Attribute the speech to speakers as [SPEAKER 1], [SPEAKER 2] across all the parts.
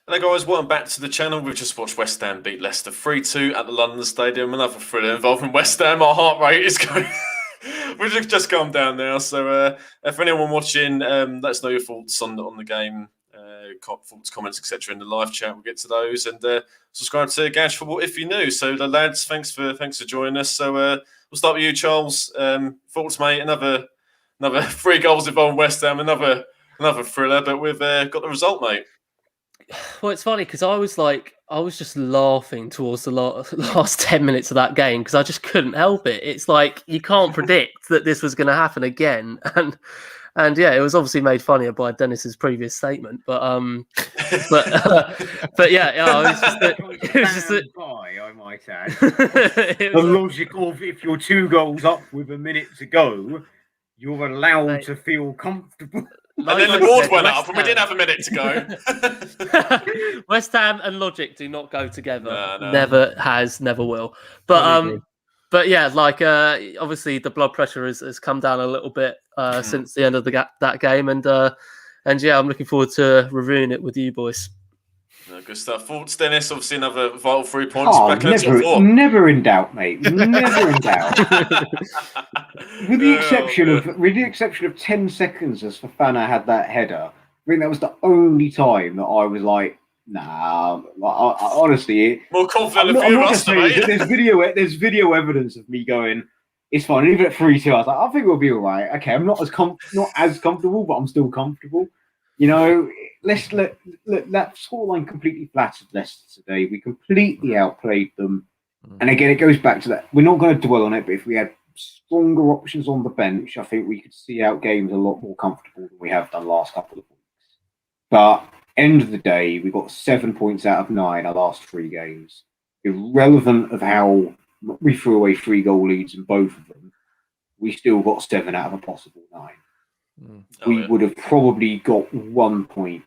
[SPEAKER 1] Hello guys, welcome back to the channel. We've just watched West Ham beat Leicester 3-2 at the London Stadium. Another thriller involving West Ham. Our heart rate is going... We've just calmed down now. So for anyone watching, let us know your thoughts on the game, thoughts, comments, etc. in the live chat. We'll get to those. And subscribe to Garage Football if you're new. So the lads, thanks for joining us. So we'll start with you, Charles. Thoughts, mate? Another 3 goals involving West Ham. Another thriller, but we've got the result, mate.
[SPEAKER 2] Well, it's funny because I was just laughing towards the last 10 minutes of that game because I just couldn't help it. It's like you can't predict that this was going to happen again, and yeah, it was obviously made funnier by Dennis's previous statement. But yeah, it was just
[SPEAKER 3] I might add. The logic of if you're 2 goals up with a minute to go, you're allowed to feel comfortable.
[SPEAKER 1] And then the board went up and we didn't have a minute to go.
[SPEAKER 2] West Ham and logic do not go together.
[SPEAKER 1] No.
[SPEAKER 2] Never has, never will. But yeah, like obviously the blood pressure has come down a little bit since the end of that game, and yeah, I'm looking forward to reviewing it with you boys.
[SPEAKER 1] No, good stuff. Thoughts, Dennis? Obviously another vital 3 points back in the top 4.
[SPEAKER 3] Never in doubt, mate. Never in doubt. With the exception of 10 seconds as Fofana had that header, I think that was the only time that I was like, nah. Honestly,
[SPEAKER 1] more confident than a few of us, mate.
[SPEAKER 3] There's video evidence of me going, it's fine. Even at 3-2, I was like, I think we'll be all right. Okay, I'm not as comfortable, but I'm still comfortable. You know, let's let that scoreline completely flattered Leicester today. We completely outplayed them. And again, it goes back to that. We're not going to dwell on it, but if we had stronger options on the bench, I think we could see out games a lot more comfortable than we have done last couple of weeks. But end of the day, we got 7 points out of 9 our last 3 games. Irrelevant of how we threw away 3 goal leads in both of them, we still got 7 out of a possible 9. We would have probably got 1 point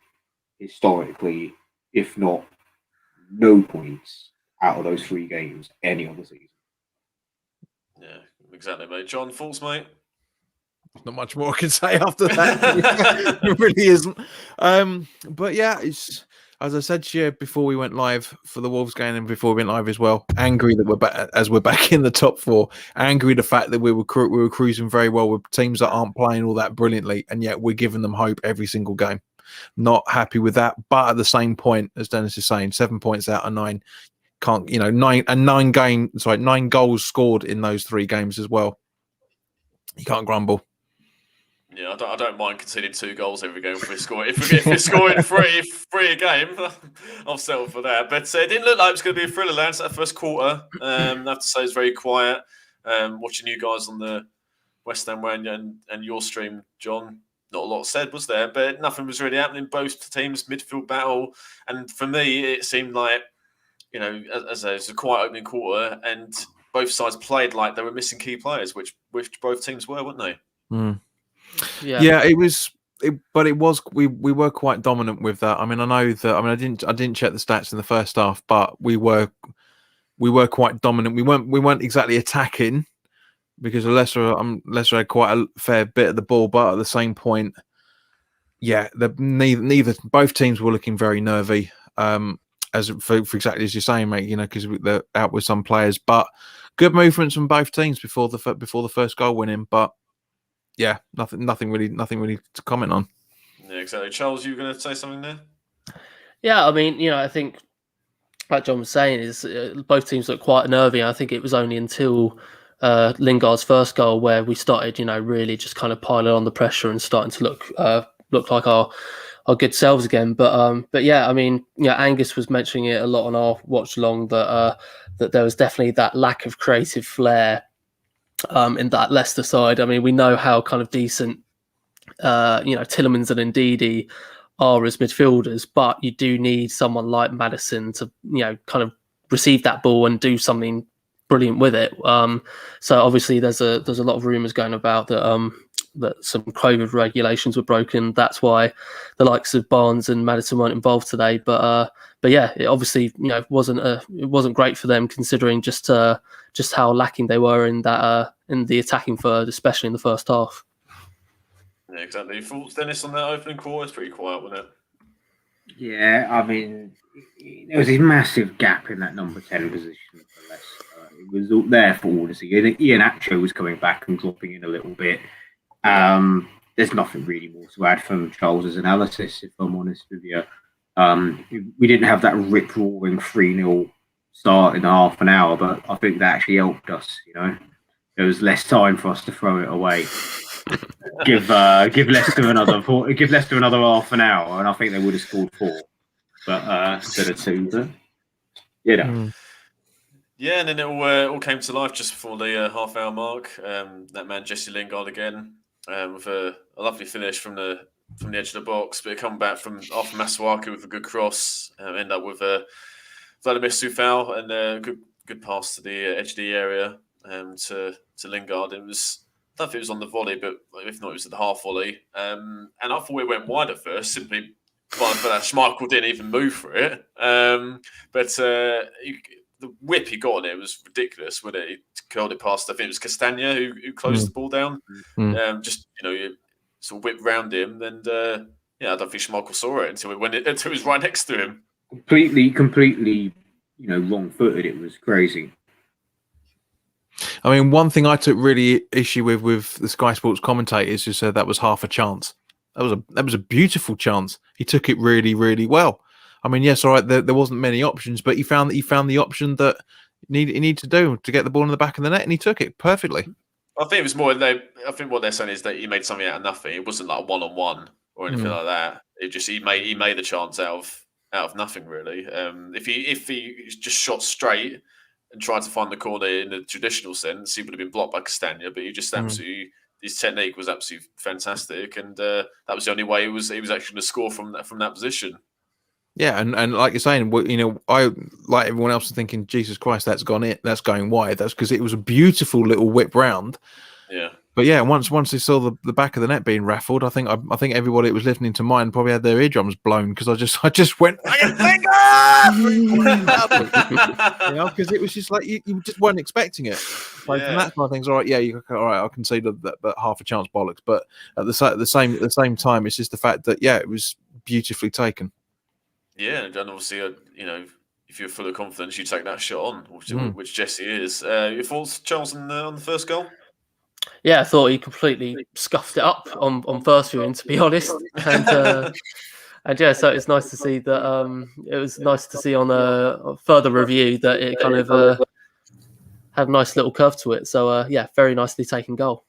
[SPEAKER 3] historically, if not no points out of those 3 games any other season.
[SPEAKER 1] Yeah, exactly, mate. John, thoughts, mate?
[SPEAKER 4] Not much more I can say after that. It really isn't. But yeah, it's as I said to you before we went live for the Wolves game and before we went live as well. Angry that we're back in the top 4. Angry the fact that we were cruising very well with teams that aren't playing all that brilliantly, and yet we're giving them hope every single game. Not happy with that, but at the same point, as Dennis is saying, 7 points out of 9. Can't 9 goals scored in those 3 games as well. You can't grumble.
[SPEAKER 1] Yeah, I don't mind conceding 2 goals every game if we're scoring. If we're scoring three a game, I'll settle for that. But it didn't look like it was going to be a thriller, lads. That first quarter, I have to say, it's very quiet. Watching you guys on the West Ham way and your stream, John, not a lot said, was there? But nothing was really happening. Both teams midfield battle, and for me, it seemed like as it was a quiet opening quarter, and both sides played like they were missing key players, which both teams were, weren't they?
[SPEAKER 4] Yeah, it was. We were quite dominant with that. I mean, I know that. I mean, I didn't check the stats in the first half, but we were quite dominant. We weren't exactly attacking because Leicester had quite a fair bit of the ball, but at the same point, yeah, both teams were looking very nervy. As for exactly as you're saying, mate, because they're out with some players, but good movements from both teams before the first goal went in, but. Yeah, nothing really to comment on.
[SPEAKER 1] Yeah, exactly. Charles, you were going to say something there?
[SPEAKER 2] Yeah, I mean, I think, like John was saying, is both teams look quite nervy. I think it was only until Lingard's first goal where we started, really just kind of piling on the pressure and starting to look like our good selves again. But yeah, I mean, Angus was mentioning it a lot on our watch along that there was definitely that lack of creative flair. In that Leicester side, I mean, we know how kind of decent, Tielemans and Ndidi are as midfielders, but you do need someone like Maddison to, kind of receive that ball and do something brilliant with it. So obviously, there's a lot of rumours going about that some COVID regulations were broken. That's why the likes of Barnes and Maddison weren't involved today. But yeah, it obviously it wasn't great for them considering just how lacking they were in the attacking third, especially in the first half.
[SPEAKER 1] Yeah, exactly. Thoughts, Dennis, on that opening quarter? It's pretty quiet, wasn't it?
[SPEAKER 3] Yeah, I mean, there was a massive gap in that number 10 position for Leicester. It was all there for all to see. Ian Acho was coming back and dropping in a little bit. There's nothing really more to add from Charles's analysis, if I'm honest with you. We didn't have that rip-roaring 3-0 start in half an hour, but I think that actually helped us, you know. There was less time for us to throw it away. Give Leicester another half an hour, and I think they would have scored 4, but instead of 2. But you know,
[SPEAKER 1] yeah, and then it all came to life just before the half-hour mark. That man Jesse Lingard again with a lovely finish from the edge of the box, but it come back from off Masuaku with a good cross. End up with Vladimir Soufal and a good pass to the edge of the area to Lingard. It was. I don't know if it was on the volley, but if not, it was at the half volley. And I thought it went wide at first, simply by that Schmeichel didn't even move for it. But the whip he got on it was ridiculous, wasn't it? He curled it past, I think it was Castagna who closed the ball down. Just, sort of whipped round him. And I don't think Schmeichel saw it until it was right next to him.
[SPEAKER 3] Completely, wrong-footed. It was crazy.
[SPEAKER 4] I mean, one thing I took really issue with the Sky Sports commentators who said that was half a chance. That was a beautiful chance. He took it really, really well. I mean, yes, all right, there wasn't many options, but he found the option that he needed to do to get the ball in the back of the net, and he took it perfectly.
[SPEAKER 1] I think it was more. I think what they're saying is that he made something out of nothing. It wasn't like one-on-one or anything like that. It just he made the chance out of nothing really. If he just shot straight and tried to find the corner in the traditional sense, he would have been blocked by Castagna. But he just absolutely, his technique was absolutely fantastic, and that was the only way he was actually going to score from that position.
[SPEAKER 4] Yeah, and like you're saying, I like everyone else thinking, Jesus Christ, that's going wide. That's because it was a beautiful little whip round.
[SPEAKER 1] Yeah.
[SPEAKER 4] But yeah, once they saw the back of the net being raffled, I think everybody that was listening to mine probably had their eardrums blown because I just went, because it was just like you just weren't expecting it. Like from that kind of things, all right, all right, I can see that half a chance bollocks, but at the same time, it's just the fact that it was beautifully taken.
[SPEAKER 1] Yeah, and obviously, if you're full of confidence, you take that shot on, which Jesse is. Your thoughts, Charles, on the first goal?
[SPEAKER 2] Yeah, I thought he completely scuffed it up on first viewing, to be honest. And yeah, so it's nice to see that. It was nice to see on a further review that it kind of had a nice little curve to it. So yeah, very nicely taken goal.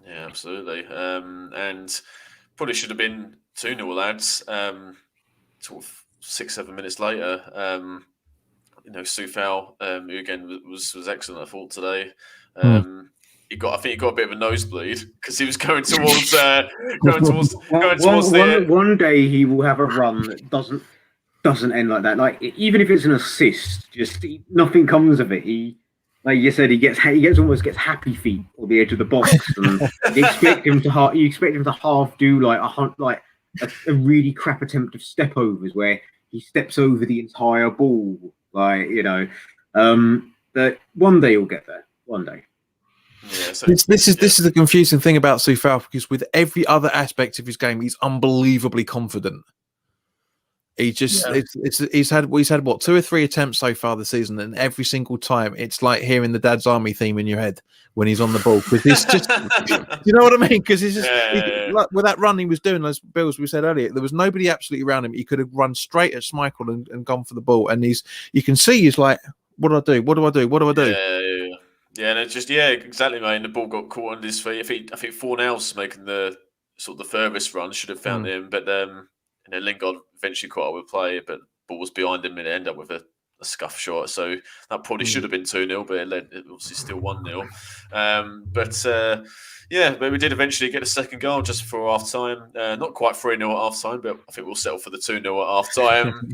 [SPEAKER 1] Yeah, absolutely. And probably should have been 2-0, lads. Sort of 6-7 minutes later. Soufal, who again was excellent, I thought today. I think he got a bit of a nosebleed because he was going towards
[SPEAKER 3] one day he will have a run that doesn't end like that. Like even if it's an assist, just nothing comes of it. He, like you said, he almost gets happy feet on the edge of the box, and you expect him to half do like a really crap attempt of step overs where he steps over the entire ball, but one day he'll get there. One day.
[SPEAKER 1] Yeah, so,
[SPEAKER 4] this is the confusing thing about Soufal, because with every other aspect of his game, he's unbelievably confident. He just he's had what 2 or 3 attempts so far this season, and every single time it's like hearing the Dad's Army theme in your head when he's on the ball, because he's just you know what I mean? Because he's just like, with that run he was doing, those Bills we said earlier, there was nobody absolutely around him. He could have run straight at Schmeichel and gone for the ball, and you can see he's like, what do I do? What do I do? What do I do?
[SPEAKER 1] Yeah, and it's just exactly, mate. And the ball got caught on his feet. I think Fornell's making the sort of the furthest run, should have found him, but Lingard eventually caught up with play, but ball was behind him and it ended up with a scuff shot. So that probably should have been 2-0, but it obviously still 1-0. But we did eventually get a second goal just before half time. Not quite 3-0 at half time, but I think we'll settle for the 2-0 at half time.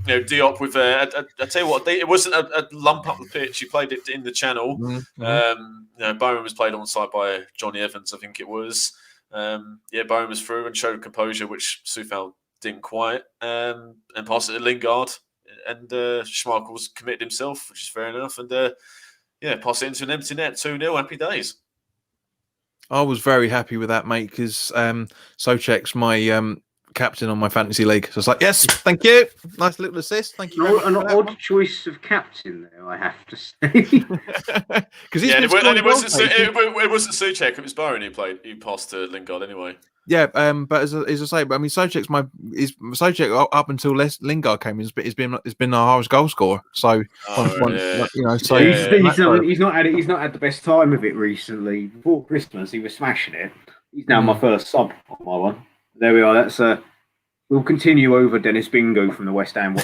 [SPEAKER 1] Diop with I tell you what, it wasn't a lump up the pitch. He played it in the channel. Bowen was played onside by Johnny Evans, I think it was. Bowen was through and showed composure, which Soufal didn't quite, and passed it to Lingard, and Schmeichel was committed himself, which is fair enough, and passed it into an empty net. 2-0, happy days.
[SPEAKER 4] I was very happy with that, mate, because Souček's my captain on my fantasy league. So it's like, yes, thank you. Nice little assist. Thank you.
[SPEAKER 3] An odd choice of captain there, I have to say.
[SPEAKER 4] Because
[SPEAKER 1] it wasn't Souček. It was Bowen who played. He passed to Lingard anyway.
[SPEAKER 4] Yeah, but as I say, I mean, Souček's Souček up until Lingard came in. He's been our highest goal scorer. So you know, so
[SPEAKER 3] he's not had the best time of it recently. Before Christmas, he was smashing it. He's now my first sub on my one. There we are. That's we'll continue over Dennis Bingo from the West Ham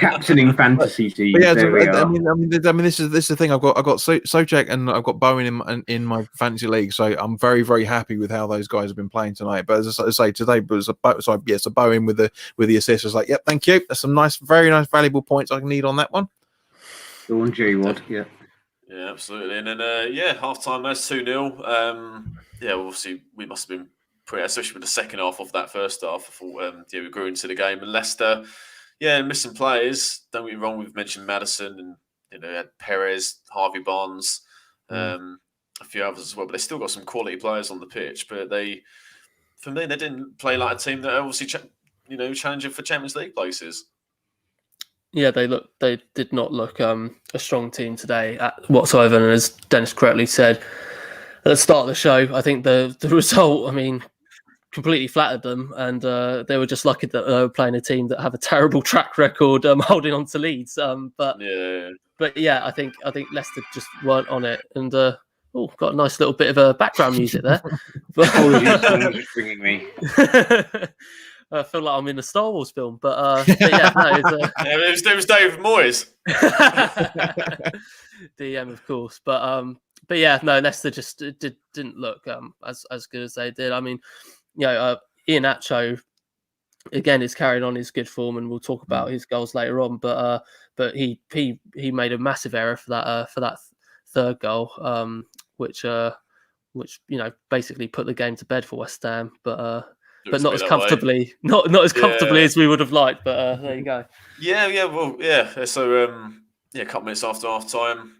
[SPEAKER 3] captaining fantasy team.
[SPEAKER 4] Yeah, I mean, this is the thing. I've got Souček and I've got Bowen in my fantasy league, so I'm very, very happy with how those guys have been playing tonight. But as I say, today was a Bowen with the assist. I was like, yep, thank you. That's some very nice, valuable points I need on that one.
[SPEAKER 3] Go on, J-Wad. Yeah.
[SPEAKER 1] Yeah, absolutely. And then half time. That's 2-0. Obviously we must have been. Especially with the second half of that first half, I thought we grew into the game. And Leicester, missing players. Don't get me wrong, we've mentioned Maddison and had Perez, Harvey Barnes, a few others as well. But they still got some quality players on the pitch. But they didn't play like a team that obviously challenging for Champions League places. Yeah,
[SPEAKER 2] they did not look a strong team today whatsoever. And as Dennis correctly said at the start of the show, I think the result, I mean, completely flattered them, and they were just lucky that they were playing a team that have a terrible track record holding on to leads. But I think Leicester just weren't on it, and got a nice little bit of background music there.
[SPEAKER 3] Apologies for bringing me.
[SPEAKER 2] I feel like I'm in a Star Wars film, but it
[SPEAKER 1] was David Moyes,
[SPEAKER 2] DM, of course, but Leicester just didn't look as good as they did. I mean, Ian Acho again is carrying on his good form, and we'll talk about his goals later on. But he made a massive error for that third goal, which basically put the game to bed for West Ham. But not as comfortably, not as comfortably as we would have liked. But there you go.
[SPEAKER 1] So a couple minutes after half time,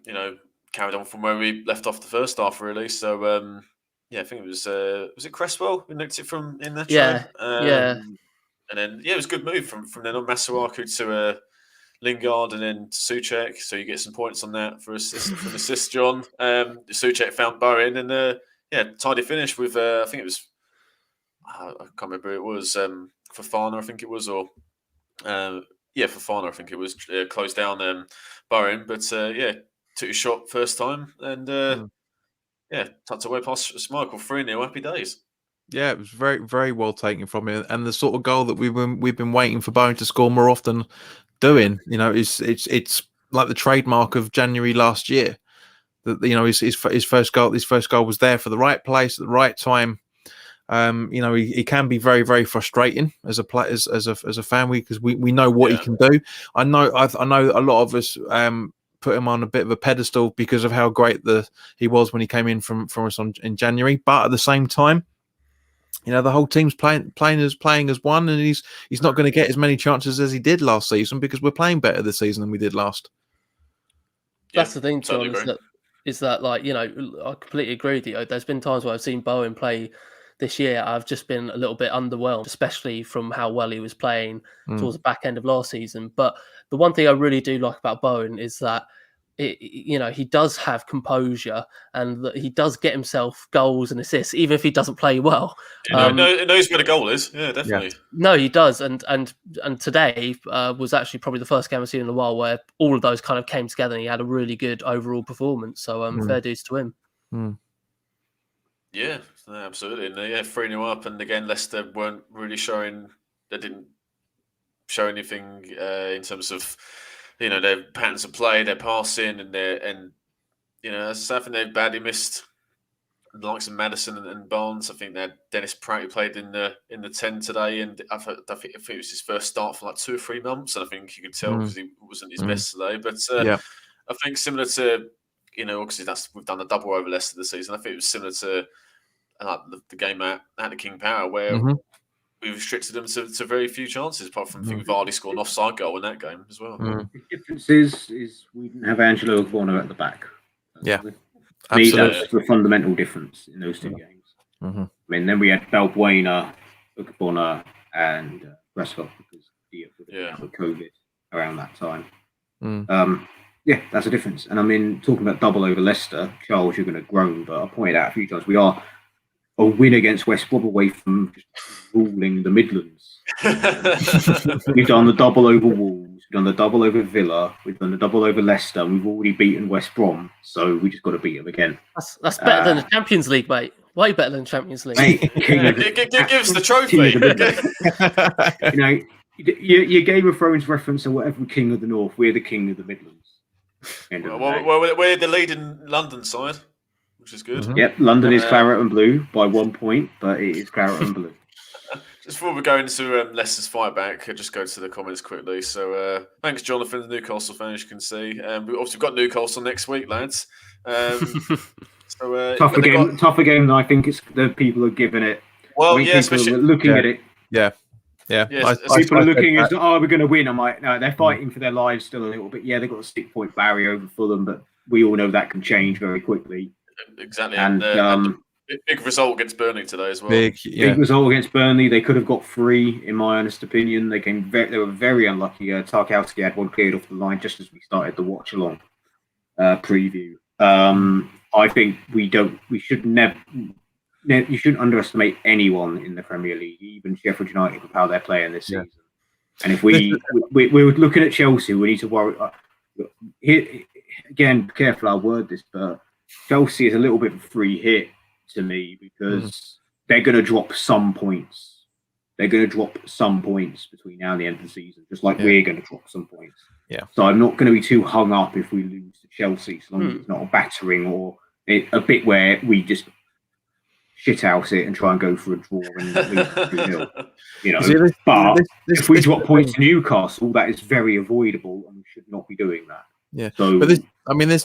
[SPEAKER 1] carried on from where we left off the first half, really. So I think it was it Cresswell who nicked it from in the try? And then it was a good move from then on Masuaku to Lingard and then to Souček. So you get some points on that for assist, John. Souček found Bowen and tidy finish with I think it was I can't remember who it was Fofana, I think it was, or Fofana, I think it was closed down Bowen, but took a shot first time and tucked away past Schmeichel. 3-0, happy days.
[SPEAKER 4] Yeah, it was very, very well taken from him, and the sort of goal that we've been waiting for Bowen to score more often. It's like the trademark of January last year. That his first goal was there for the right place at the right time. He can be very, very frustrating as a player, as a fan, because we know what he can do. I know a lot of us put him on a bit of a pedestal because of how great he was when he came in from us in January. But at the same time, the whole team's playing as one, and he's not going to get as many chances as he did last season because we're playing better this season than we did last.
[SPEAKER 2] That's the thing, John, is that I completely agree with you. There's been times where I've seen Bowen play this year. I've just been a little bit underwhelmed, especially from how well he was playing towards the back end of last season. But the one thing I really do like about Bowen is that he does have composure, and that he does get himself goals and assists, even if he doesn't play well.
[SPEAKER 1] He knows where the goal is. Yeah, definitely. Yeah.
[SPEAKER 2] No, he does, and today was actually probably the first game I've seen in a while where all of those kind of came together, and he had a really good overall performance. So fair dues to him.
[SPEAKER 1] Yeah, absolutely. And 3-0 up, and again Leicester weren't really showing. They didn't show anything in terms of their patterns of play, their passing, and as I think they badly missed the likes of Maddison and Barnes. I think they had Dennis Pratt, who played in the 10 today, and I think it was his first start for like 2 or 3 months, and I think you could tell because he wasn't his best today. But I think similar to obviously we've done a double over Leicester this season. I think it was similar to the game at the King Power where we restricted them to very few chances, apart from I think Vardy scored an offside goal in that game as well.
[SPEAKER 3] The difference is we didn't have Angelo Ogbono at the back. Absolutely. That's the fundamental difference in those 2 games. I mean, then we had Balbuena, Bonner and Prescott because Diaz would have been out with COVID around that time. Yeah, that's a difference. And I mean, talking about double over Leicester, Charles, you're going to groan, but I pointed out a few times we are a win against West Brom away from just ruling the Midlands. We've done the double over Wolves, we've done the double over Villa, we've done the double over Leicester, and we've already beaten West Brom, so we just got to beat them again.
[SPEAKER 2] That's better than the Champions League, mate. Way better than the Champions League.
[SPEAKER 3] Mate,
[SPEAKER 1] give us the trophy.
[SPEAKER 3] You know, your Game of Thrones reference or whatever, King of the North, we're the King of the Midlands.
[SPEAKER 1] Well, we're the leading London side, which is good.
[SPEAKER 3] Yep, London is claret and blue by 1 point, but it is claret and blue.
[SPEAKER 1] Just before we go into Leicester's fight back, I'll just go to the comments quickly. So thanks, Jonathan, the Newcastle fan, as you can see. We obviously got Newcastle next week, lads.
[SPEAKER 3] Tougher game than I think it's the people are giving it.
[SPEAKER 1] Well,
[SPEAKER 3] especially looking at it.
[SPEAKER 4] Yeah.
[SPEAKER 3] People are looking as, we're going to win. I'm like, no, they're fighting for their lives still a little bit. Yeah, they've got a 6-point barrier over Fulham, but we all know that can change very quickly.
[SPEAKER 1] Exactly.
[SPEAKER 3] And
[SPEAKER 1] big result against Burnley today as well.
[SPEAKER 3] Big result against Burnley. They could have got 3, in my honest opinion. They were very unlucky. Tarkowski had one cleared off the line just as we started the watch along preview. I think you shouldn't underestimate anyone in the Premier League, even Sheffield United, with how they're playing this season. And if we're looking at Chelsea, we need to worry. Here, again, be careful I word this, but Chelsea is a little bit of a free hit to me because they're going to drop some points. They're going to drop some points between now and the end of the season, just like we're going to drop some points.
[SPEAKER 4] Yeah.
[SPEAKER 3] So I'm not going to be too hung up if we lose to Chelsea, so long as it's not a battering or a bit where we just shithouse it and try and go for a draw and lose 2-0. You know, but if we drop points to Newcastle, that is very avoidable, and we should not be doing that.
[SPEAKER 4] Yeah.
[SPEAKER 3] So,
[SPEAKER 4] but this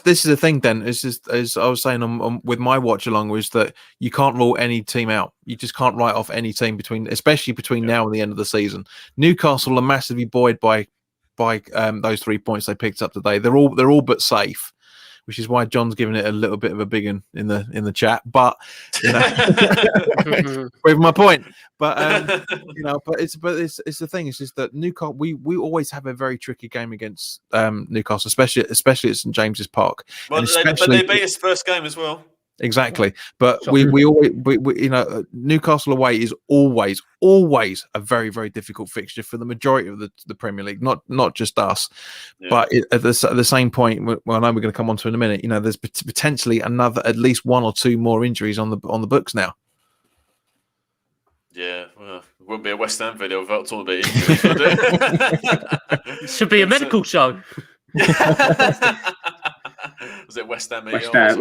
[SPEAKER 4] is the thing. Then it's just as I was saying with my watch along was that you can't rule any team out. You just can't write off any team especially between now and the end of the season. Newcastle are massively buoyed by those 3 points they picked up today. They're all but safe, which is why John's giving it a little bit of a big one in the chat. But you know, proving my point. But you know, but it's the thing. It's just that Newcastle. We always have a very tricky game against Newcastle, especially at St James's Park.
[SPEAKER 1] Well, but they beat us first game as well.
[SPEAKER 4] Exactly, but we always you know, Newcastle away is always a very, very difficult fixture for the majority of the Premier League, not just us. But at the same point, well, I know we're going to come on to in a minute. You know, there's potentially at least 1 or 2 more injuries on the books now.
[SPEAKER 1] Yeah, well, it wouldn't be a West Ham video without talking about injuries, would it?
[SPEAKER 2] It should be a medical show.
[SPEAKER 1] Was it West Ham?
[SPEAKER 3] Garage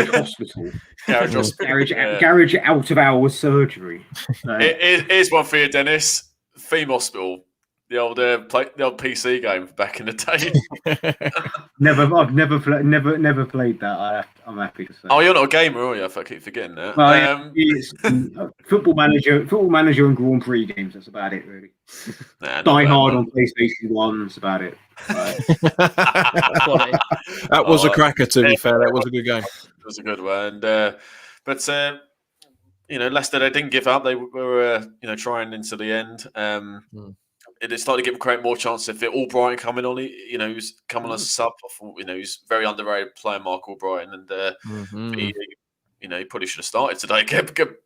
[SPEAKER 3] hospital. Garage out of hours surgery.
[SPEAKER 1] Here's one for you, Dennis. Theme Hospital. The old PC game back in the day.
[SPEAKER 3] I've never played that. I'm happy to say.
[SPEAKER 1] Oh, you're not a gamer, are you? If I keep forgetting that.
[SPEAKER 3] Well, Football Manager, and Grand Prix games. That's about it, really. Die Hard on PlayStation 1. That's about it.
[SPEAKER 4] That was a cracker. To be fair, that was a good game.
[SPEAKER 1] It was a good one. But you know, Leicester, they didn't give up. They were trying into the end. It started to give more chances. If Albrighton coming on, you know, who's coming as a sub. I thought, you know, he's very underrated player, Mark Albrighton, and he probably should have started today.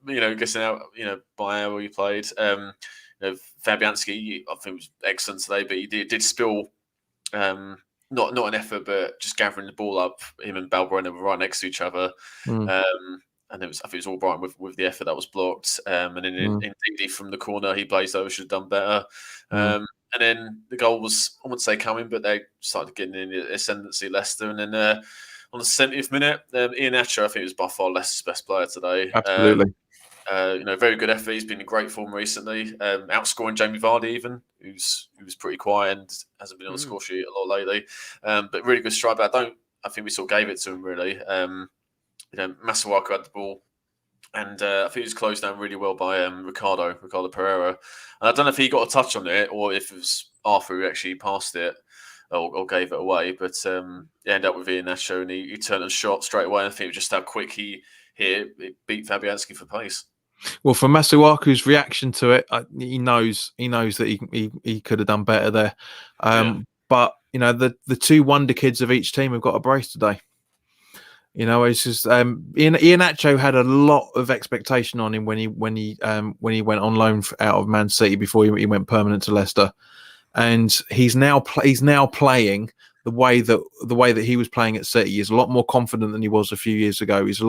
[SPEAKER 1] You know, guessing out, you know, by how he played. You know, Fabianski, I think was excellent today, but he did spill. Not an effort, but just gathering the ball up. Him and Balbrona were right next to each other. And I think it was Albrighton with the effort that was blocked. And then indeed from the corner, he blazed over, should have done better. And then the goal was, I wouldn't say coming, but they started getting in the ascendancy, Leicester. And then on the 70th minute, Ian Acho, I think, was by far Leicester's best player today.
[SPEAKER 4] Absolutely.
[SPEAKER 1] You know, very good effort. He's been in great form recently. Outscoring Jamie Vardy even, who's pretty quiet and hasn't been on the score sheet a lot lately. But really good strike. But I think we sort of gave it to him, really. You know, Masuaku had the ball, and I think he was closed down really well by Ricardo Pereira. And I don't know if he got a touch on it or if it was Arthur who actually passed it or gave it away. But he ended up with Ian Nacho, and he turned and shot straight away. And I think it was just how quick he beat Fabianski for pace.
[SPEAKER 4] Well, for Masuaku's reaction to it, he knows that he could have done better there. But the two wonder kids of each team have got a brace today. It's just Iheanacho had a lot of expectation on him when he went on loan out of Man City before he went permanent to Leicester, and he's now playing the way that he was playing at City. He's a lot more confident than he was a few years ago. He's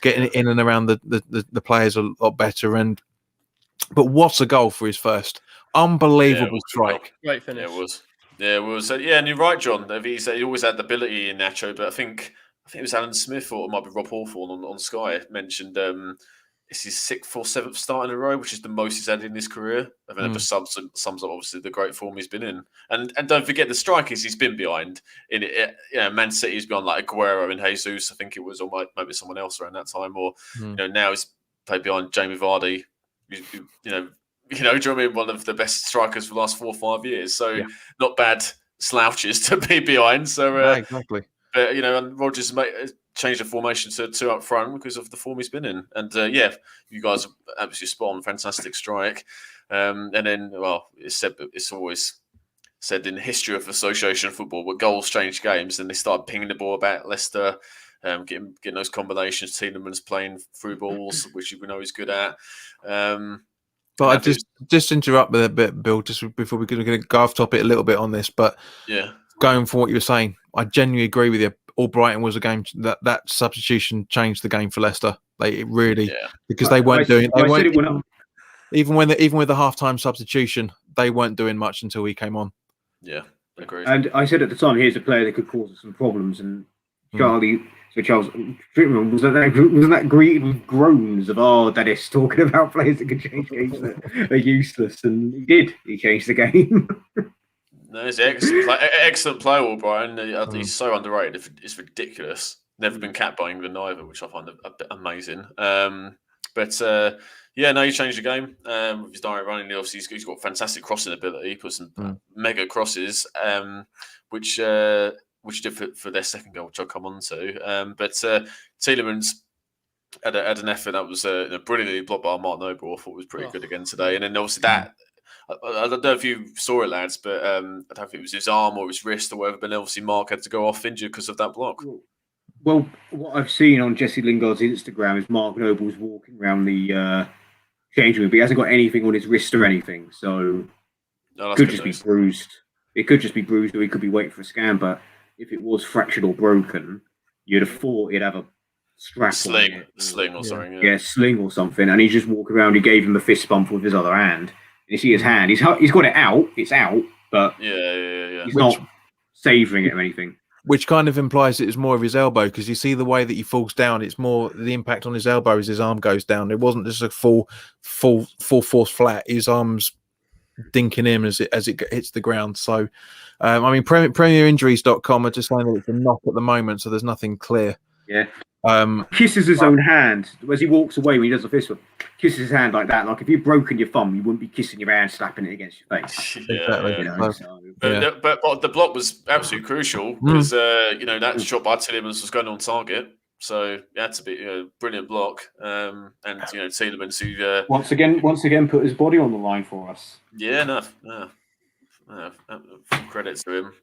[SPEAKER 4] getting in and around the players a lot better. But what a goal for his first! Unbelievable strike.
[SPEAKER 2] Great finish.
[SPEAKER 1] Yeah, it was. Yeah, it was. Yeah, and you're right, John. He always had the ability in Nacho, but I think it was Alan Smith or it might be Rob Hawthorne on Sky mentioned it's his 6th or 7th start in a row, which is the most he's had in his career. I think that just sums up obviously the great form he's been in. And don't forget the strikers he's been behind. In it, Man City's gone like Aguero and Jesus, I think it was, or maybe someone else around that time. Or now he's played behind Jamie Vardy. Do you know what I mean? One of the best strikers for the last 4 or 5 years. So not bad slouches to be behind. So
[SPEAKER 4] exactly.
[SPEAKER 1] But and Rodgers changed the formation to 2 up front because of the form he's been in. And you guys are absolutely spot on. Fantastic strike. And then, it's always said in the history of association football, where goals change games, and they start pinging the ball about Leicester, getting those combinations. Tielemans playing through balls, which we know he's good at.
[SPEAKER 4] But I just interrupt a bit, Bill, just before we're going to go off topic a little bit on this. But going from what you were saying, I genuinely agree with you. Albrighton was a game that substitution changed the game for Leicester. Because they weren't doing. Even with the halftime substitution, they weren't doing much until he came on.
[SPEAKER 1] Yeah, agreed.
[SPEAKER 3] And I said at the time, here's a player that could cause us some problems. And Charles, wasn't that greeted with groans of that is talking about players that could change games that are useless, and he did. He changed the game.
[SPEAKER 1] No, he's an excellent player, Albrighton. He's so underrated. It's ridiculous. Never been capped by England either, which I find a bit amazing. He changed the game with his direct running. Obviously, he's got fantastic crossing ability. He put some mega crosses, which he did for their second goal, which I'll come on to. Tielemans had an effort that was brilliantly blocked by Mark Noble. I thought was pretty good again today. And then obviously that, I don't know if you saw it, lads, but I don't know if it was his arm or his wrist or whatever, but obviously Mark had to go off injured because of that block.
[SPEAKER 3] Well, what I've seen on Jesse Lingard's Instagram is Mark Noble's walking around the changing room, but he hasn't got anything on his wrist or anything, so it could just be bruised. It could just be bruised, or he could be waiting for a scan, but if it was fractured or broken, you'd have thought he'd have a strap
[SPEAKER 1] sling or something. Yeah,
[SPEAKER 3] sling or something, and he's just walking around. He gave him a fist bump with his other hand. You see his hand. He's got it out. It's out, but he's not savouring it or anything.
[SPEAKER 4] Which kind of implies it is more of his elbow, because you see the way that he falls down. It's more the impact on his elbow as his arm goes down. It wasn't just a full force flat. His arm's dinking him as it hits the ground. So, PremierInjuries.com are just saying that it's a knock at the moment, so there's nothing clear.
[SPEAKER 3] Yeah. Kisses his own hand as he walks away when he does the fist bump. Kisses his hand like that. Like if you'd broken your thumb, you wouldn't be kissing your hand, slapping it against your face.
[SPEAKER 1] But the block was absolutely crucial because that shot by Tielemans was going on target, so it had to be a brilliant block. And Tielemans who
[SPEAKER 3] once again put his body on the line for us.
[SPEAKER 1] Yeah, full credit to him.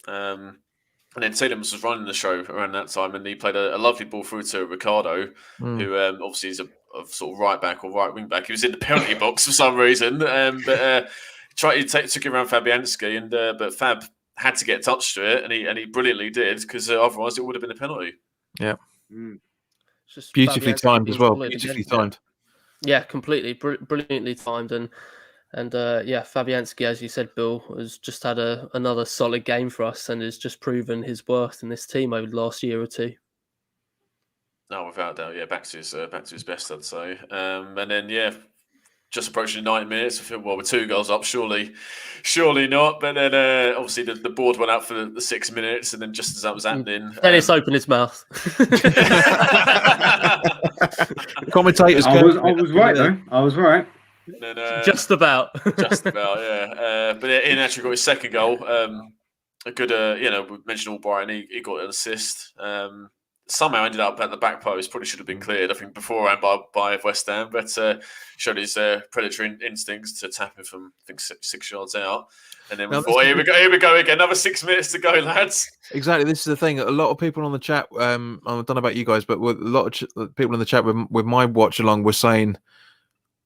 [SPEAKER 1] And then Tielemans was running the show around that time, and he played a lovely ball through to Ricardo, who obviously is a sort of right back or right wing back. He was in the penalty box for some reason, but took it around Fabianski, but Fab had to get touched to it, and he brilliantly did, because otherwise it would have been a penalty.
[SPEAKER 4] Yeah, just beautifully timed as well. Beautifully timed.
[SPEAKER 2] Yeah, completely brilliantly timed, and Fabianski, as you said, Bill, has just had another solid game for us and has just proven his worth in this team over the last year or two.
[SPEAKER 1] No, without doubt, back to his best, I'd say. And then just approaching 90 minutes. I feel, we're 2 goals up, surely not. But then obviously the board went out for the 6 minutes, and then just as that was happening,
[SPEAKER 2] Dennis opened his mouth.
[SPEAKER 4] Commentators,
[SPEAKER 3] I was right though. I was right.
[SPEAKER 1] Then,
[SPEAKER 2] just about,
[SPEAKER 1] yeah. But he actually got his second goal. A good, we mentioned Albrighton. He got an assist. somehow ended up at the back post. Probably should have been cleared, I think, beforehand by West Ham, but showed his predatory instincts to tap him from, I think, 6 yards out. And then we thought, here we go again. Another 6 minutes to go, lads.
[SPEAKER 4] Exactly. This is the thing. A lot of people on the chat, I don't know about you guys, but a lot of people in the chat with my watch along were saying,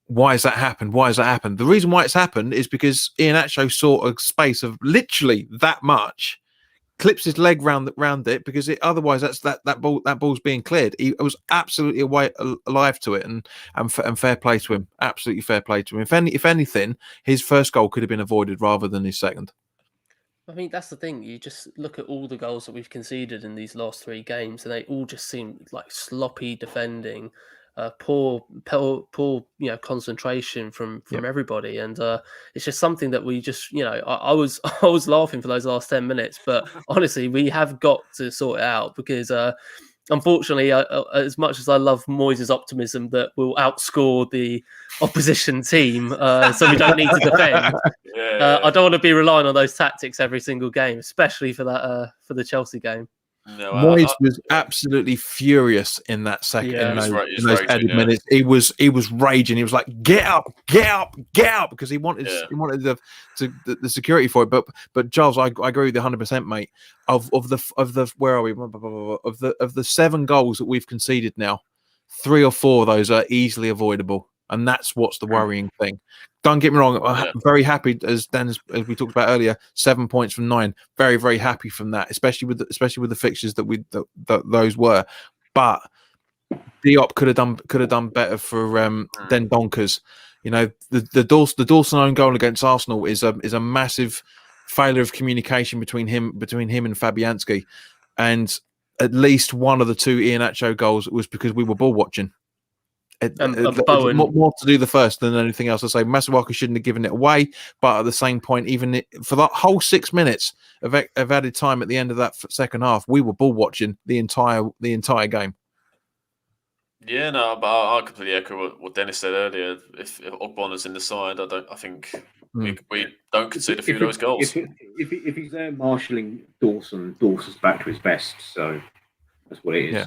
[SPEAKER 4] why has that happened? Why has that happened? The reason why it's happened is because Iheanacho saw a space of literally that much, clips his leg round it, because otherwise that ball's being cleared. He was absolutely alive to it, and fair play to him. Absolutely fair play to him. If anything, his first goal could have been avoided rather than his second.
[SPEAKER 2] I mean, that's the thing. You just look at all the goals that we've conceded in these last 3 games, and they all just seem like sloppy defending, poor, concentration from everybody, and it's just something that we just, I was laughing for those last 10 minutes, but honestly, we have got to sort it out because. Unfortunately, as much as I love Moyes' optimism that we'll outscore the opposition team, so we don't need to defend, I don't want to be relying on those tactics every single game, especially for that for the Chelsea game.
[SPEAKER 4] No, Moyes was absolutely furious in that second. In those added minutes, he was raging. He was like, "Get up, because he wanted the security for it. But Giles, I agree with you 100%, mate. Of the where are we? Of the 7 goals that we've conceded now, 3 or 4 of those are easily avoidable, and that's what's the worrying thing. Don't get me wrong. I'm very happy, as we talked about earlier, 7 points from 9. Very, very happy from that, especially with the fixtures that those were. But Diop could have done better for Den Donkers. The Dawson own goal against Arsenal is a massive failure of communication between him and Fabianski, and at least one of the 2 Iheanacho goals was because we were ball watching. More to do the first than anything else. I say Masuaku shouldn't have given it away, but at the same point, even for that whole 6 minutes of added time at the end of that second half, we were ball watching the entire game. Yeah,
[SPEAKER 1] no, but I completely echo what Dennis said earlier. If Ogbonna's in the side, I think we don't concede a few of those goals.
[SPEAKER 3] If he's there marshalling Dawson's back to his best. So that's what it is.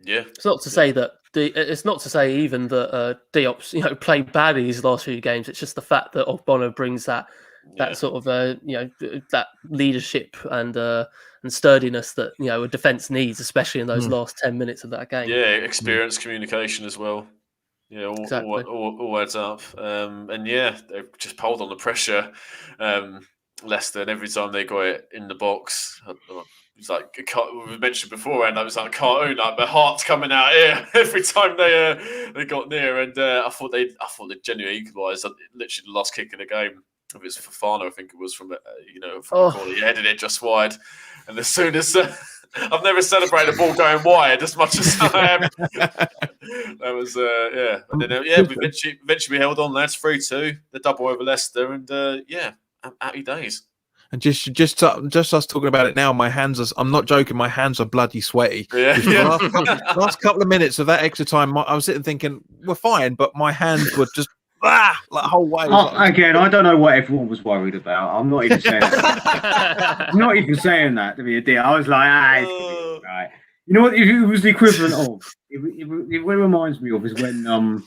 [SPEAKER 1] Yeah,
[SPEAKER 2] it's not to say that it's not to say even that Diop's played badly these last few games. It's just the fact that Ogbonna brings that sort of that leadership and sturdiness that a defense needs, especially in those last 10 minutes of that game.
[SPEAKER 1] Yeah, experience, communication as well. Yeah, all adds up. And they've just pulled on the pressure. Leicester, and every time they got it in the box, it's like we mentioned before, and I was like a cartoon, like their heart's coming out here every time they got near, and I thought they genuinely equalised. Literally the last kick of the game. If it was Fofana, I think it was from the corner. He headed it just wide, and as soon as I've never celebrated a ball going wide as much as I am. That was And then we eventually held on. That's 3-2, the double over Leicester, and happy days.
[SPEAKER 4] And just us talking about it now, my hands are, I'm not joking, my hands are bloody sweaty. Last couple of minutes of that extra time, I was sitting thinking, we're fine, but my hands were just like whole way.
[SPEAKER 3] Again, I don't know what everyone was worried about. I'm not even saying that. I'm not even saying that to be a deal. I was like, it's right. You know what? It was the equivalent of, it reminds me of is when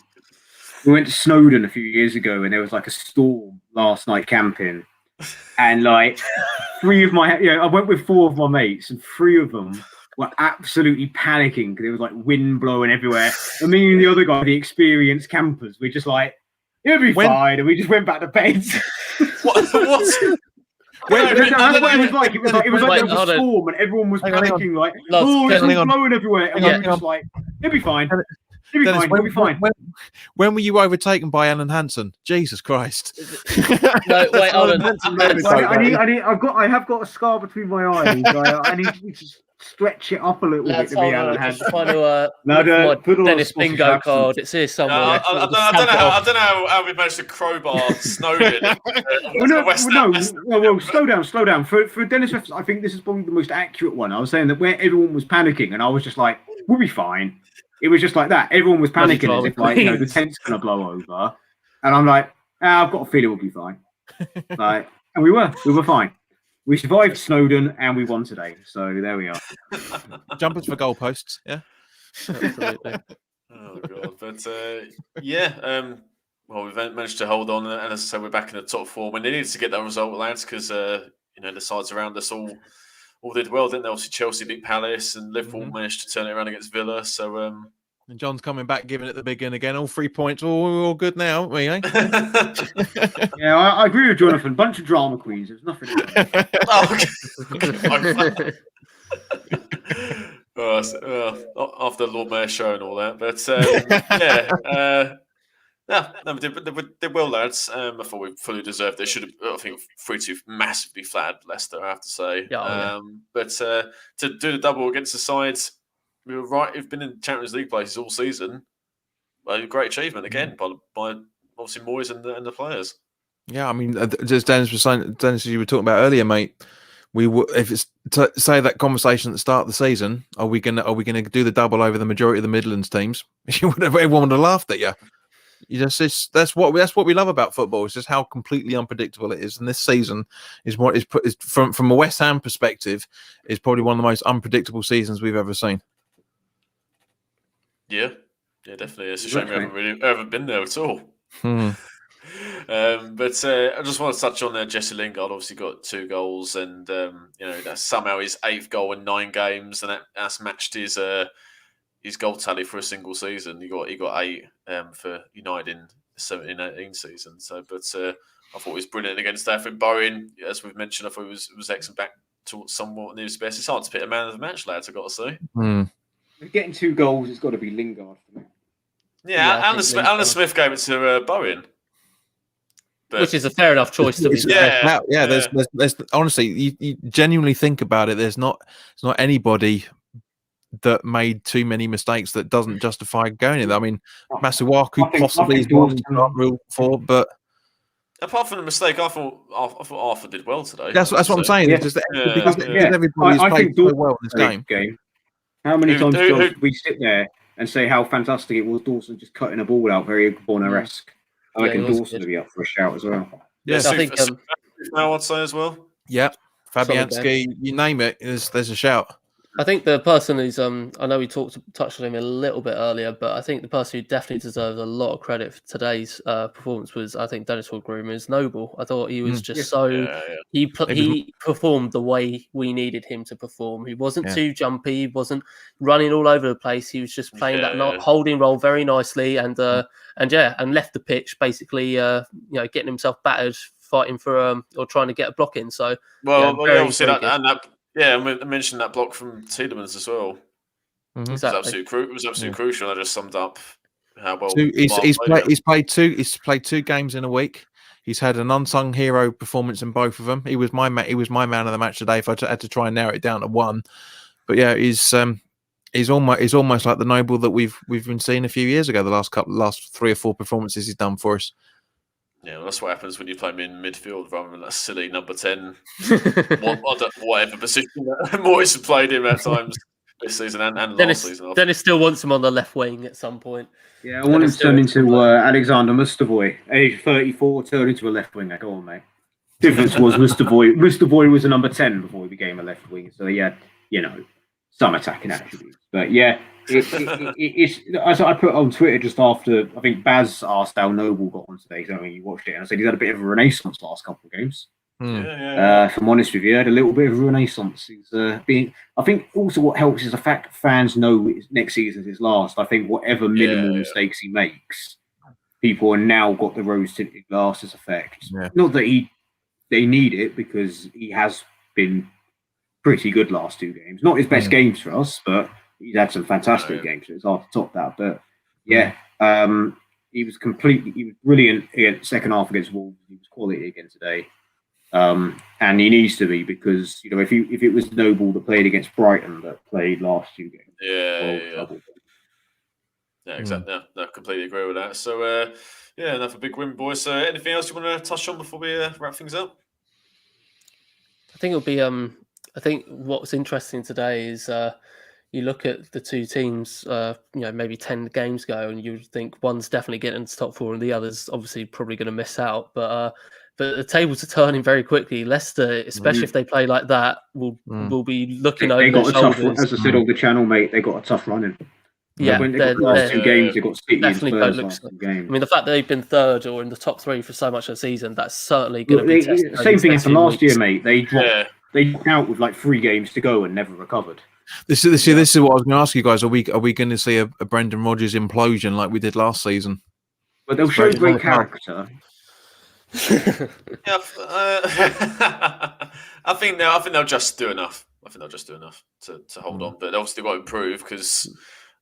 [SPEAKER 3] we went to Snowdon a few years ago and there was like a storm last night camping. And like 3 of my, I went with 4 of my mates, and 3 of them were absolutely panicking because it was like wind blowing everywhere. And me and the other guy, the experienced campers, we're just like, it'll be fine, and we just went back to bed.
[SPEAKER 1] What?
[SPEAKER 3] It was like there was a storm, and everyone was panicking, like, it's blowing everywhere, and we were just like, it'll be fine. Dennis, we'll be fine.
[SPEAKER 4] When were you overtaken by Alan Hansen? Jesus Christ!
[SPEAKER 2] No, wait, Alan.
[SPEAKER 3] I have got a scar between my eyes. I need to stretch it up a little bit to be Alan Hansen.
[SPEAKER 2] Dennis bingo card. It's here somewhere.
[SPEAKER 1] I don't know how we managed to crowbar Snowden.
[SPEAKER 3] Slow down. For Dennis, I think this is probably the most accurate one. I was saying that where everyone was panicking, and I was just like, we'll be fine. It was just like that. Everyone was panicking as if the tent's going to blow over. And I'm like, I've got a feeling we'll be fine. And we were fine. We survived Snowden and we won today. So there we are.
[SPEAKER 4] Jumpers for goalposts. Yeah.
[SPEAKER 2] Absolutely.
[SPEAKER 1] Oh god, but well, we've managed to hold on, and as I said, we're back in the top four. We needed to get that result, lads, because the sides around us all did well, didn't they? Obviously, Chelsea beat Palace, and Liverpool managed to turn it around against Villa. So,
[SPEAKER 4] and John's coming back, giving it the big in again. All 3 points, all good now, aren't we? Eh?
[SPEAKER 3] Yeah, I agree with Jonathan. Bunch of drama queens. There's nothing.
[SPEAKER 1] After the Lord Mayor show and all that, but they did well, lads. I thought we fully deserved. They should have. I think 3-2 massively flattered Leicester, I have to say. But to do the double against the sides, we were right. We've been in Champions League places all season. A great achievement again by obviously Moyes and the players.
[SPEAKER 4] Yeah, I mean, just Dennis was saying, Dennis, you were talking about earlier, mate. If it's say that conversation at the start of the season, are we gonna do the double over the majority of the Midlands teams? Everyone would have laughed at you. That's what we love about football. It's just how completely unpredictable it is. And this season is from a West Ham perspective, is probably one of the most unpredictable seasons we've ever seen.
[SPEAKER 1] Yeah, definitely. It's a shame we haven't really ever been there at all. But I just want to touch on Jesse Lingard. Obviously, got 2 goals, and that's somehow his 8th goal in 9 games, and that's matched his goal tally for a single season. He got 8 for United in the 17-18 season. So, but I thought he was brilliant against that. For Bowen, as we've mentioned, I thought he was excellent back to somewhat near his best. It's hard to pick a man of the match, lads. I've got to say.
[SPEAKER 3] Getting 2 goals, it's got to be Lingard for me.
[SPEAKER 1] Yeah, Alan Smith gave it to Bowen.
[SPEAKER 2] Which is a fair enough choice to be.
[SPEAKER 4] There's honestly, you genuinely think about it. There's not anybody that made too many mistakes that doesn't justify going in. I mean, Masuaku possibly is one not real for, but
[SPEAKER 1] apart from the mistake, I thought Arthur did well today.
[SPEAKER 4] That's what I'm saying. It's just because everybody's played so well in this game.
[SPEAKER 3] How many times did we sit there and say how fantastic it was? Dawson just cutting a ball out, very Borner-esque. I reckon Dawson would be up for a shout as well.
[SPEAKER 1] Yeah, I think now I'd say as well.
[SPEAKER 4] Yeah, Fabianski, you name it, there's a shout.
[SPEAKER 2] I think the person who's I know we touched on him a little bit earlier, but I think the person who definitely deserves a lot of credit for today's performance was, I think Dennis will agree with me, is Noble. I thought he was just he performed the way we needed him to perform. He wasn't too jumpy, he wasn't running all over the place. He was just playing that holding role very nicely, and left the pitch basically, getting himself battered, fighting for or trying to get a block in. So
[SPEAKER 1] obviously that. Yeah, I mentioned that block from Tielemans as well.
[SPEAKER 2] Exactly.
[SPEAKER 1] It was absolutely crucial. I just summed up how well
[SPEAKER 4] he's played 2 games in a week. He's had an unsung hero performance in both of them. He was my man of the match today. If I had to try and narrow it down to one, but yeah, he's almost like the Noble that we've been seeing a few years ago. The last 3 or 4 performances he's done for us.
[SPEAKER 1] Yeah, well, that's what happens when you play him in midfield rather than that silly number 10, whatever position that Moyes played him at times this season and last season.
[SPEAKER 2] Dennis still wants him on the left wing at some point.
[SPEAKER 3] Yeah, I want him to turn into Alexander Mustovoy, age 34, turn into a left winger. Go on, mate. Difference was Mustovoy was a number 10 before he became a left wing, so he had, some attacking attributes. But yeah, it's as I put on Twitter just after, I think Baz asked how Noble got on today. So you watched it, and I said he's had a bit of a renaissance last couple of games. If I'm honest with you, had a little bit of a renaissance. I think also what helps is the fact fans know next season is his last. I think whatever minimal mistakes he makes, people are now got the rose-tinted glasses effect. Yeah. Not that they need it, because he has been pretty good last 2 games. Not his best games for us, but he's had some fantastic games, so it's hard to top that. But he was brilliant against second half against Wolves. He was quality again today. And he needs to be, because if it was Noble that played against Brighton that played last 2 games,
[SPEAKER 1] exactly. I completely agree with that. So another big win, boys. So anything else you want to touch on before we wrap things up?
[SPEAKER 2] I think it'll be I think what's interesting today is you look at the 2 teams, maybe 10 games ago, and you think one's definitely getting into top 4 and the other's obviously probably going to miss out. But but the tables are turning very quickly. Leicester, especially if they play like that, will be looking over their shoulders.
[SPEAKER 3] As I said on the channel, mate, they got a tough run in.
[SPEAKER 2] Yeah,
[SPEAKER 3] when they got the last 2 games, they got City and Spurs last 2 games.
[SPEAKER 2] I mean, the fact that they've been third or in the top 3 for so much of the season, that's certainly going to be tested.
[SPEAKER 3] Same thing happened last year, mate. They dropped out with like 3 games to go and never recovered.
[SPEAKER 4] This is what I was going to ask you guys. Are we going to see a Brendan Rodgers implosion like we did last season?
[SPEAKER 3] But they'll show great character.
[SPEAKER 1] Yeah, I think they'll just do enough. I think they'll just do enough to hold on, but they've obviously got to improve because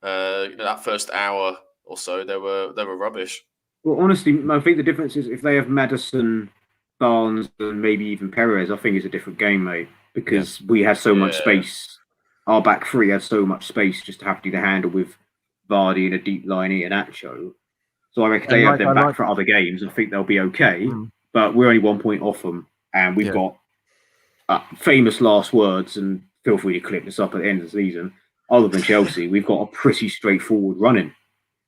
[SPEAKER 1] that first hour or so they were rubbish.
[SPEAKER 3] Well, honestly, I think the difference is if they have Maddison, Barnes, and maybe even Perez, I think it's a different game, mate. Because we had so much space. Our back 3 had so much space just to have to do the handle with Vardy and a deep line and Acho. So I reckon they have them back for other games. I think they'll be okay. But we're only 1 point off them, and we've got famous last words. And feel free to clip this up at the end of the season. Other than Chelsea, we've got a pretty straightforward running.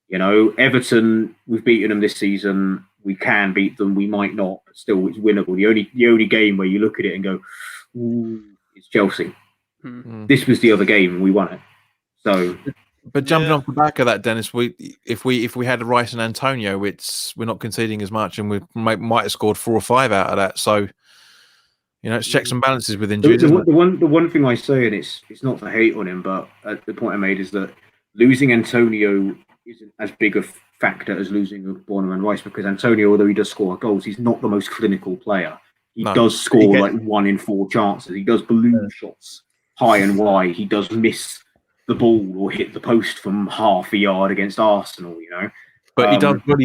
[SPEAKER 3] You know, Everton, we've beaten them this season. We can beat them. We might not, but still, it's winnable. The only game where you look at it and go, "Ooh," it's Chelsea. This was the other game, and we won it. So,
[SPEAKER 4] but jumping off the back of that, Dennis, if we had Rice and Antonio, we're not conceding as much, and we might have scored 4 or 5 out of that. So, you know, it's checks and balances with injuries.
[SPEAKER 3] The one thing I say, and it's not to hate on him, but the point I made is that losing Antonio isn't as big a factor as losing Ogbonna and Rice, because Antonio, although he does score goals, he's not the most clinical player. He does score like 1 in 4 chances. He does balloon shots high and wide. He does miss the ball or hit the post from half a yard against Arsenal, you know.
[SPEAKER 4] But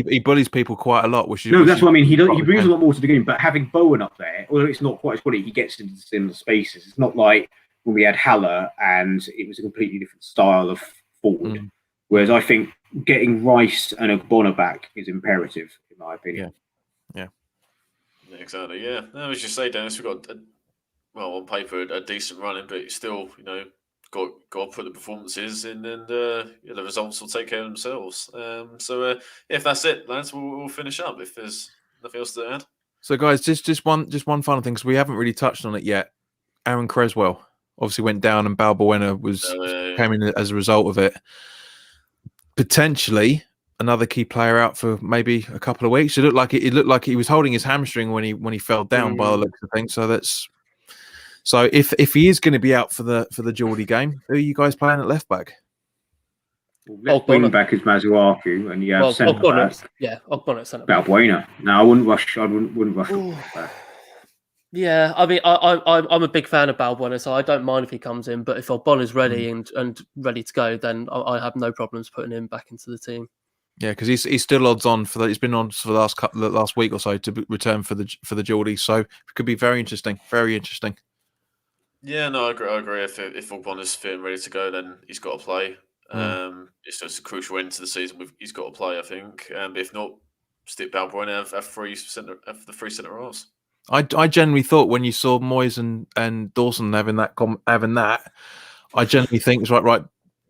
[SPEAKER 4] he bullies people quite a lot.
[SPEAKER 3] That's what I mean. He brings a lot more to the game. But having Bowen up there, although it's not quite as bully, he gets into similar spaces. It's not like when we had Haller and it was a completely different style of forward. Whereas I think getting Rice and Ogbonna back is imperative, in my opinion.
[SPEAKER 1] Yeah, exactly. Yeah, I was just say, Dennis, we've got on paper a decent running, but still, you know, got to put the performances in, and the results will take care of themselves. If that's it, lads, we'll finish up. If there's nothing else to add.
[SPEAKER 4] So, guys, just one final thing, because we haven't really touched on it yet. Aaron Creswell obviously went down, and Balbuena came in as a result of it. Potentially another key player out for maybe a couple of weeks. It looked like he was holding his hamstring when he fell down by the looks of things. So if he is going to be out for the Geordie game, who are you guys playing at left back?
[SPEAKER 3] Left wing back is Masuaku, and you have centre back.
[SPEAKER 2] Yeah, Ogbonna at centre back.
[SPEAKER 3] Balbuena. No, I wouldn't rush. I wouldn't rush.
[SPEAKER 2] Yeah, I mean, I'm a big fan of Balbuena, so I don't mind if he comes in. But if Ogbonna's ready and ready to go, then I have no problems putting him back into the team.
[SPEAKER 4] Yeah, because he's still odds on for that. He's been on for the last week or so to return for the Geordie. So it could be very interesting. Very interesting.
[SPEAKER 1] Yeah, no, I agree. If Ogbonna's fit and ready to go, then he's got to play. It's just a crucial end to the season. He's got to play, I think. But if not, stick Balbuena have the 3 centre halves.
[SPEAKER 4] I generally thought when you saw Moyes and Dawson having that, I generally think it's right.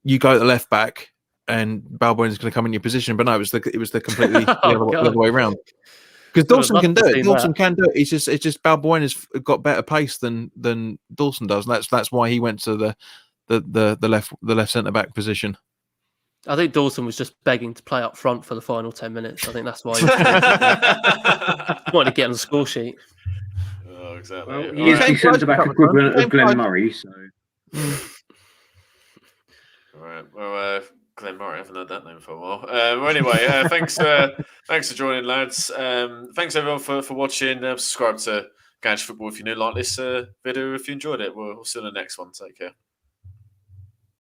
[SPEAKER 4] You go to the left back, and Balbuena's going to come in your position. But no, it was the completely the other way around. Because Dawson can do it. Dawson can do it. It's just Balbuena's got better pace than Dawson does, and that's why he went to the left centre back position.
[SPEAKER 2] I think Dawson was just begging to play up front for the final 10 minutes. I think that's why he wanted to get on the score sheet.
[SPEAKER 1] Oh, exactly.
[SPEAKER 3] Well, he is the centre back equivalent of Glenn Murray. So.
[SPEAKER 1] All right. Well, Glenn Murray, I haven't heard that name for a while. Anyway, thanks for joining, lads. Thanks everyone for watching. Subscribe to Gadget Football if you're new, like this video if you enjoyed it. We'll see you in the next one. Take care.